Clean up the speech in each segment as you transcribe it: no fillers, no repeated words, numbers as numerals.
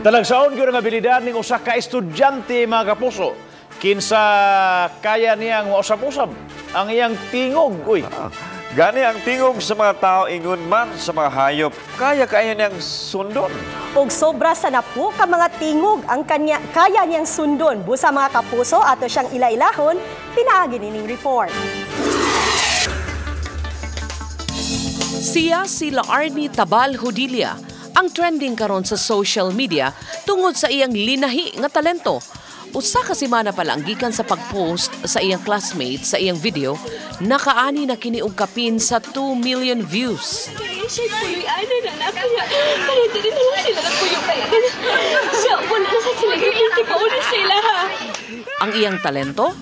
Talagsaon gyud ang abilidad ning usa ka estudyante mga kapuso. Kinsa kaya niyang mausap-usap ang iyang tingog. Uy. Gani ang tingog sa mga tao ingon man sa mga hayop. Kaya niyang sundon. Og sobra sa napo ka mga tingog ang kaya niyang sundon. Busa mga kapuso ato siyang ila-ilahon, pinaagi nining report. Sila Arnie Tabal Hodilia ang trending karon sa social media tungod sa iyang linahi nga talento. Usa ka semana pa lang gikan sa pagpost sa iyang classmate sa iyang video, nakaani na kini og kapin sa 2 million views. Ang iyang talento,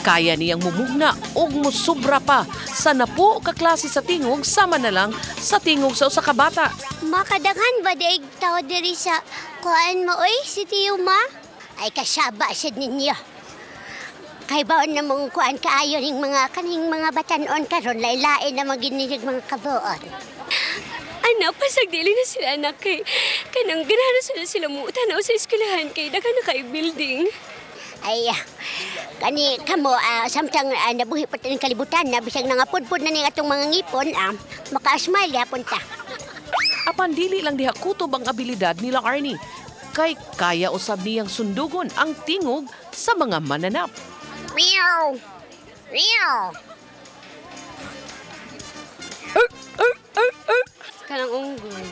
kaya niyang mumugna og musubra pa sa napo ka klase sa tingog sama na lang sa tingog sa usa ka bata. Makadaghan ba daig tao diri sa kuan mo oy si Tiyo Ma? Ay kasaba sad ninyo. Kay baon na mong kuan kaayo ning mga kaning mga batanon karon lain-lain na maginig mga kabuon. Anak, pasag dili na sila anak kay kanang ganahan sila muutanaw sa eskwelahan kay daghan na kay building. Ay, kani kamo samtang nabuhi pa ng kalibutan na bisag nangapudpud na ning atong mga ngipon maka-smile yapon ta. Apan dili lang diha kutob ang abilidad nila Arnie. Kay kaya usab niyang sundugon ang tingog sa mga mananap. Meow! Meow! Kanang unggoy.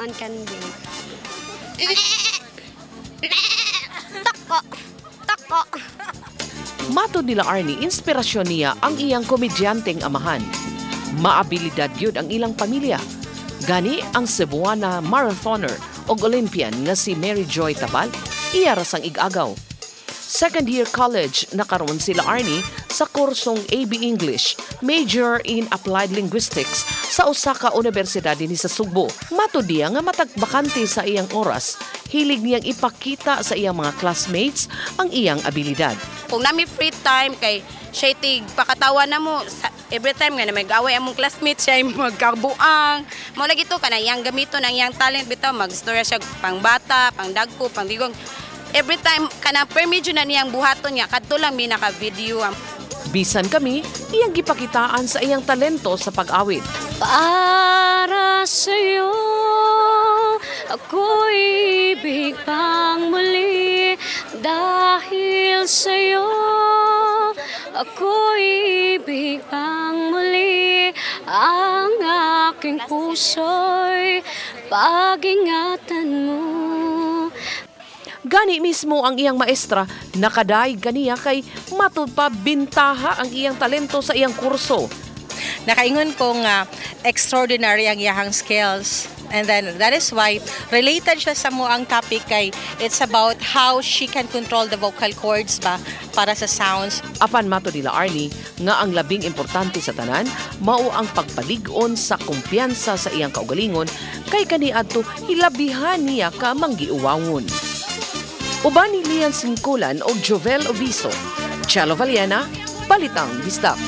Ang kanding. Tako! Tako! Matod nila Arnie, inspirasyon niya ang iyang komedyanteng amahan. Maabilidad yun ang ilang pamilya. Gani ang Cebuana marathoner o Olympian nga si Mary Joy Tabal, iya rasang igagaw. Second year college na karon sila Arnie sa kursong AB English, major in Applied Linguistics sa usa ka universidad dinhi sa Sugbo. Matod niya nga matagbakante sa iyang oras, hilig niyang ipakita sa iyang mga classmates ang iyang abilidad. Kung nami free time kay siya tig pakatawa na mo every time nga na mag-away among classmates siya magkabuang mo lagi to kana iyang gamiton ang iyang talent bitaw magstorya siya pang bata, pang dagko, pang digong every time kana per medyo na niyang buhaton niya kadto lang mi naka video. Bisan kami iyang gipakitaan sa iyang talento sa pag-awit. Para sa'yo ako'y ibig pang muli dahil sa'yo ako'y ibig pang muli ang aking puso'y pag-ingatan mo. Gani mismo ang iyang maestra nakadaig kaniya kay matud pa bintaha ang iyang talento sa iyang kurso. Nakaingon ko nga extraordinary ang iyahang skills. And then that is why related siya sa mo ang topic kay it's about how she can control the vocal cords ba para sa sounds. Apan mato nila Arnie nga ang labing importante sa tanan mao ang pagpalig-on sa kumpiyansa sa iyang kaugalingon kay kaniadto hilabihan niya ka manggiuwawon. Uban ni Lian Singkulan o Jovel Obiso, Chelo Valiena, Balitang Bistak.